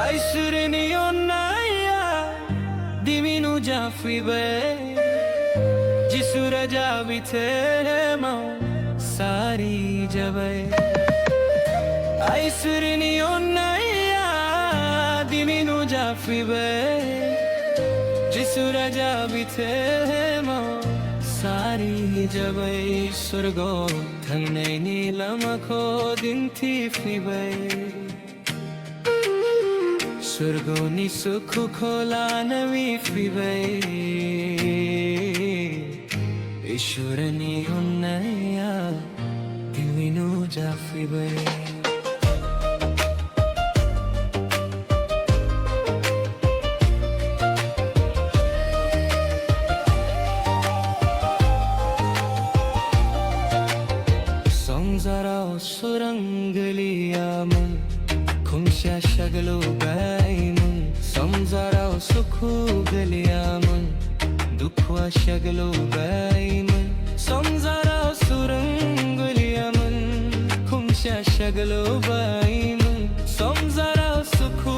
Aysırını onnaya diminu jafibe Jisura javite mau sari jabe Aysırını onnaya diminu jafibe Jisura javite mau sari jabe Surgo thangnai nilamako dinti fibe Surgoni sukhu khola navi fibe Ishwarani onnaya divinu jafibe Songzara surangliyaman Khumsha shaglo gaimun Samzara sukhu galiyamun Dukhwa shaglo gaimun Samzara surangliyamun Khumsha shaglo gaimun Samzara sukhu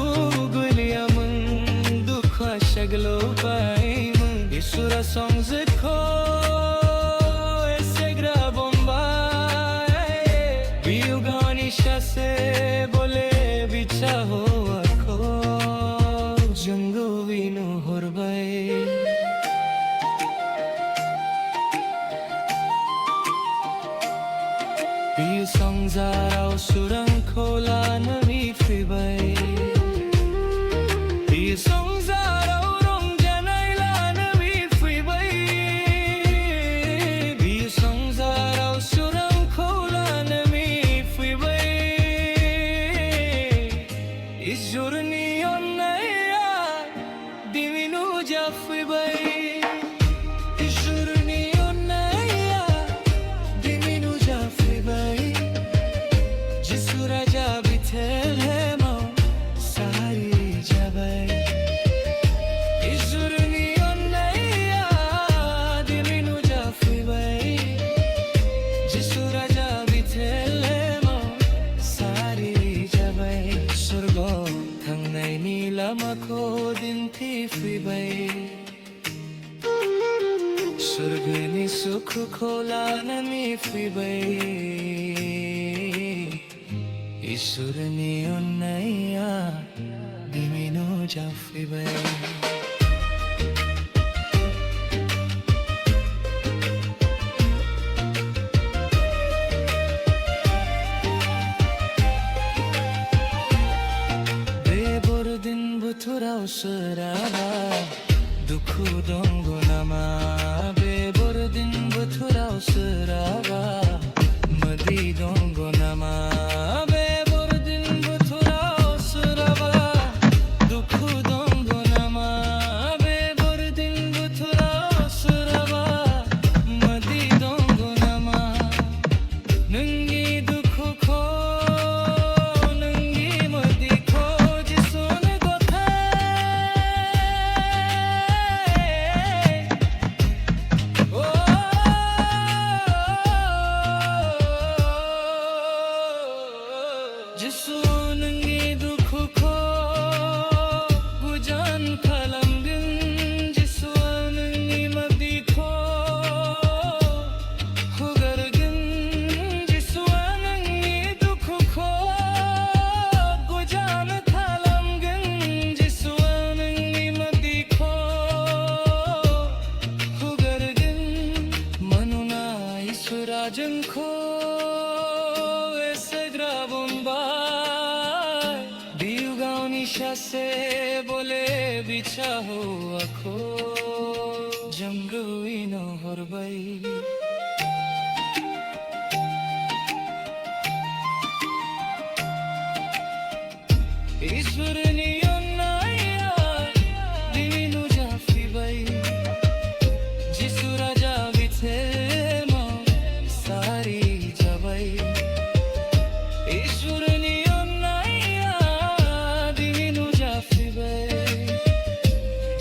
galiyamun Dukhwa shaglo gaimun Isura songs ko esegra bombay Biugani shase bole Chaho akho jango vinu horbay Piu songzara surang khola navi fibay Piu songzara rong janai la navi fibay Piu songzara surang khola navi fibay Ishwarani onnaya divinu jafibe Ishwarani onnaya divinu jafibe Jisura jabite mau sari jabe Ishwarani onnaya divinu jafibe Jisura jabite mau sari jabe Surgo thangnai nilamako dinti fibe Surgani sukhu khola nami fibe Ishwarani onnaya divinu jafibe Butura usraba dukhu dongo nama bebordin butura usraba madi dongo nama bebordin butura usraba dukhu dongo nama bebordin butura usraba madi dongo nama nungi dukhu ko nungi madi ko jisun Jisunangi dukhu ko bujan kalamgin Jisunangi madi ko hugargin Jisunangi dukhu ko bujan kalamgin Jisunangi madi ko hugargin Manuna isurajan ko Shase bole bichaho akho jamru ino horbay Ishwarani onnaya divinu jafibay Jisura javite mau sari jabay Ishwarani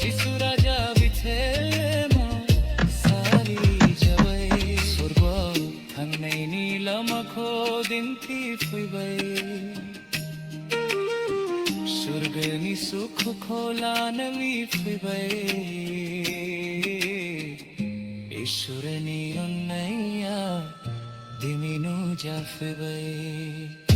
Jisura javite mau sari jabe Surgo thangnai nilamako dinti fibe Surga સુખ ખોલાનવી ફિબઈ ઈશ્વરની ઉન્નૈયા ધીમીનું જાફિબઈ